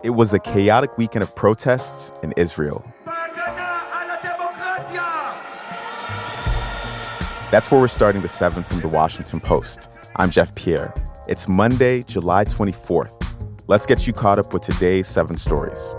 It was a chaotic weekend of protests in Israel. That's where we're starting the 7th from the Washington Post. I'm Jeff Pierre. It's Monday, July 24th. Let's get you caught up with today's 7 stories.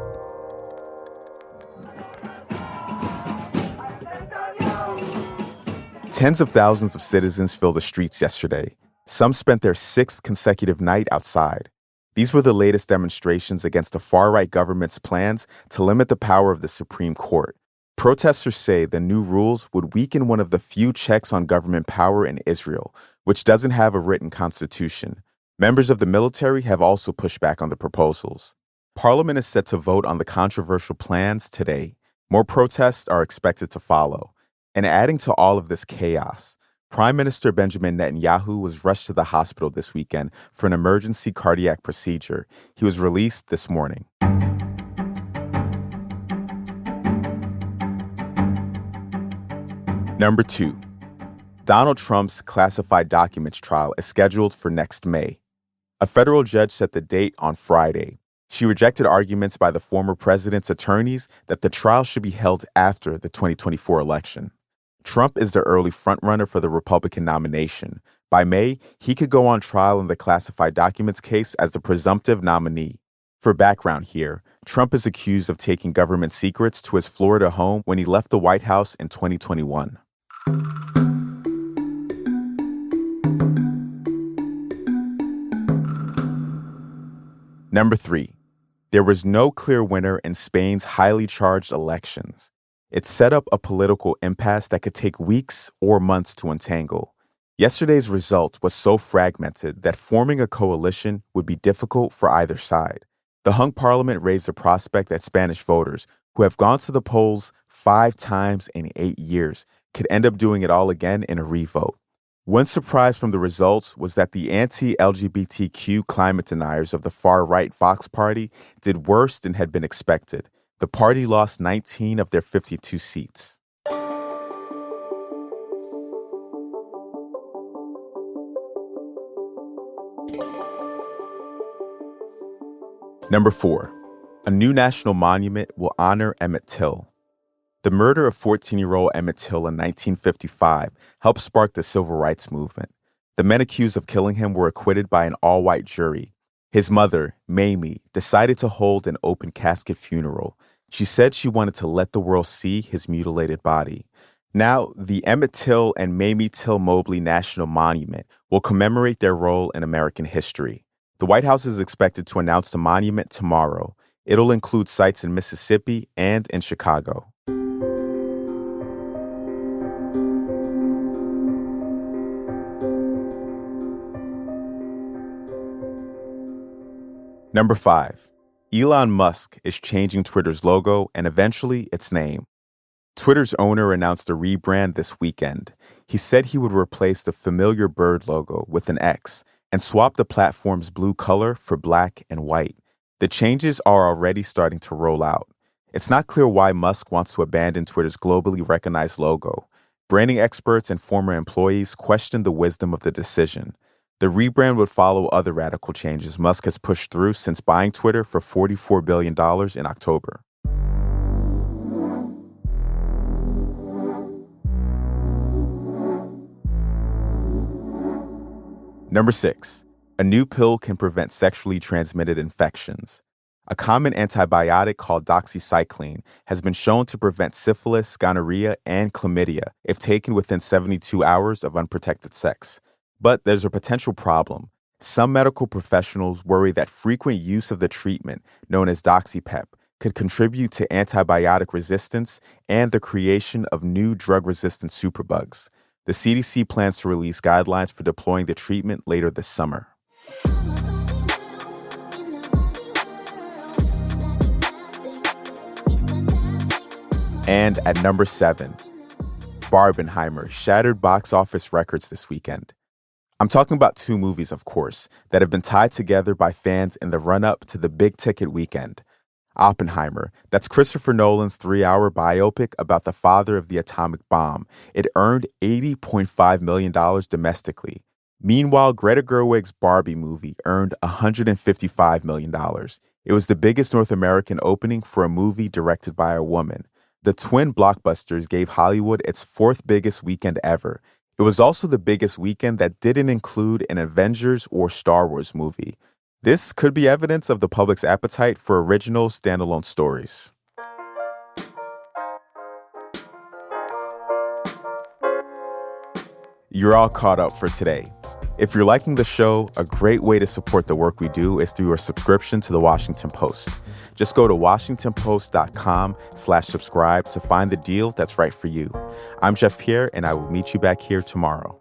Tens of thousands of citizens filled the streets yesterday. Some spent their 6th consecutive night outside. These were the latest demonstrations against the far-right government's plans to limit the power of the Supreme Court. Protesters say the new rules would weaken one of the few checks on government power in Israel, which doesn't have a written constitution. Members of the military have also pushed back on the proposals. Parliament is set to vote on the controversial plans today. More protests are expected to follow. And adding to all of this chaos, Prime Minister Benjamin Netanyahu was rushed to the hospital this weekend for an emergency cardiac procedure. He was released this morning. Number 2. Donald Trump's classified documents trial is scheduled for next May. A federal judge set the date on Friday. She rejected arguments by the former president's attorneys that the trial should be held after the 2024 election. Trump is the early frontrunner for the Republican nomination. By May, he could go on trial in the classified documents case as the presumptive nominee. For background here, Trump is accused of taking government secrets to his Florida home when he left the White House in 2021. Number 3. There was no clear winner in Spain's highly charged elections. It set up a political impasse that could take weeks or months to untangle. Yesterday's result was so fragmented that forming a coalition would be difficult for either side. The hung parliament raised the prospect that Spanish voters, who have gone to the polls 5 times in 8 years, could end up doing it all again in a revote. One surprise from the results was that the anti-LGBTQ climate deniers of the far-right Vox Party did worse than had been expected. The party lost 19 of their 52 seats. Number 4. A new national monument will honor Emmett Till. The murder of 14-year-old Emmett Till in 1955 helped spark the civil rights movement. The men accused of killing him were acquitted by an all-white jury. His mother, Mamie, decided to hold an open casket funeral. She said she wanted to let the world see his mutilated body. Now, the Emmett Till and Mamie Till Mobley National Monument will commemorate their role in American history. The White House is expected to announce the monument tomorrow. It'll include sites in Mississippi and in Chicago. Number 5. Elon Musk is changing Twitter's logo and eventually its name. Twitter's owner announced a rebrand this weekend. He said he would replace the familiar bird logo with an X and swap the platform's blue color for black and white. The changes are already starting to roll out. It's not clear why Musk wants to abandon Twitter's globally recognized logo. Branding experts and former employees question the wisdom of the decision. The rebrand would follow other radical changes Musk has pushed through since buying Twitter for $44 billion in October. Number 6. A new pill can prevent sexually transmitted infections. A common antibiotic called doxycycline has been shown to prevent syphilis, gonorrhea, and chlamydia if taken within 72 hours of unprotected sex. But there's a potential problem. Some medical professionals worry that frequent use of the treatment, known as Doxypep, could contribute to antibiotic resistance and the creation of new drug-resistant superbugs. The CDC plans to release guidelines for deploying the treatment later this summer. And at number 7, Barbenheimer shattered box office records this weekend. I'm talking about 2 movies, of course, that have been tied together by fans in the run-up to the big-ticket weekend. Oppenheimer, that's Christopher Nolan's 3-hour biopic about the father of the atomic bomb. It earned $80.5 million domestically. Meanwhile, Greta Gerwig's Barbie movie earned $155 million. It was the biggest North American opening for a movie directed by a woman. The twin blockbusters gave Hollywood its fourth biggest weekend ever. It was also the biggest weekend that didn't include an Avengers or Star Wars movie. This could be evidence of the public's appetite for original standalone stories. You're all caught up for today. If you're liking the show, a great way to support the work we do is through your subscription to The Washington Post. Just go to washingtonpost.com/subscribe to find the deal that's right for you. I'm Jeff Pierre, and I will meet you back here tomorrow.